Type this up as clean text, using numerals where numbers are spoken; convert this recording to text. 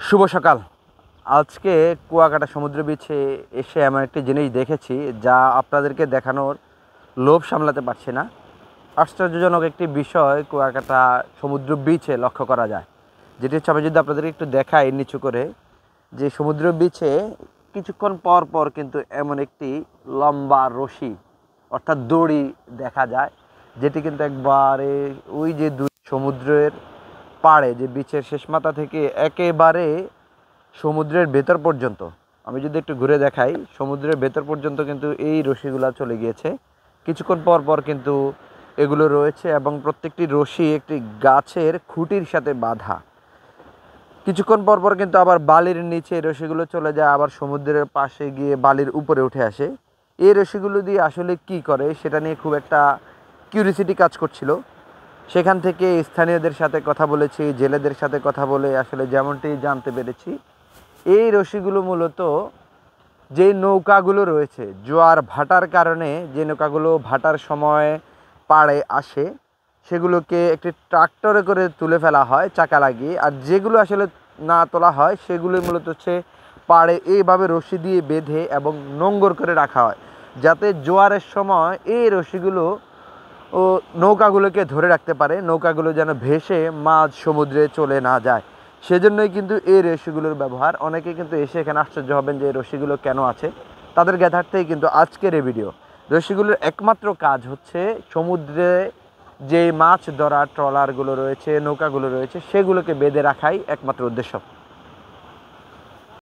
শুভ সকাল। আজকে কুয়াকাটা সমুদ্র বিচে এসে এমন একটি জিনিস দেখেছি যা আপনাদেরকে দেখানোর লোভ সামলাতে পারছি না। আশ্চর্যজনক একটি বিষয় কুয়াকাটা সমুদ্র বিচে লক্ষ্য করা যায়, যেটি হচ্ছে আমি যদি আপনাদেরকে একটু দেখাই নিচু করে, যে সমুদ্র বিচে কিছুক্ষণ পর পর কিন্তু এমন একটি লম্বা রশি অর্থাৎ দড়ি দেখা যায়, যেটি কিন্তু একবারে ওই যে দুই সমুদ্রের পাড়ে, যে বিচের শেষ মাথা থেকে একেবারে সমুদ্রের ভেতর পর্যন্ত, আমি যদি একটু ঘুরে দেখাই, সমুদ্রের ভেতর পর্যন্ত কিন্তু এই রশিগুলা চলে গিয়েছে। কিছুক্ষণ পর পর কিন্তু এগুলো রয়েছে এবং প্রত্যেকটি রশি একটি গাছের খুঁটির সাথে বাঁধা। কিছুক্ষণ পর পর কিন্তু আবার বালির নিচে রশিগুলো চলে যায়, আবার সমুদ্রের পাশে গিয়ে বালির উপরে উঠে আসে। এই রশিগুলো দিয়ে আসলে কি করে সেটা নিয়ে খুব একটা কিউরিসিটি কাজ করছিল। সেখান থেকে স্থানীয়দের সাথে কথা বলেছি, জেলেদের সাথে কথা বলে আসলে যেমনটি জানতে পেরেছি, এই রশিগুলো মূলত যে নৌকাগুলো রয়েছে জোয়ার ভাটার কারণে, যে নৌকাগুলো ভাটার সময় পাড়ে আসে সেগুলোকে একটি ট্রাক্টরে করে তুলে ফেলা হয় চাকা লাগিয়ে, আর যেগুলো আসলে না তোলা হয় সেগুলো মূলত হচ্ছে পাড়ে এইভাবে রশি দিয়ে বেঁধে এবং নোঙর করে রাখা হয়, যাতে জোয়ারের সময় এই রশিগুলো ও নৌকাগুলোকে ধরে রাখতে পারে, নৌকাগুলো যেন ভেসে মাঝ সমুদ্রে চলে না যায়। সেজন্যই কিন্তু এই রশিগুলোর ব্যবহার। অনেকে কিন্তু এসে এখানে আশ্চর্য হবেন যে এই রশিগুলো কেন আছে। তাদের জ্ঞাতার্থেই কিন্তু আজকের এই ভিডিও। রশিগুলোর একমাত্র কাজ হচ্ছে সমুদ্রে যে মাছ ধরা ট্রলারগুলো রয়েছে, নৌকাগুলো রয়েছে, সেগুলোকে বেঁধে রাখাই একমাত্র উদ্দেশ্য।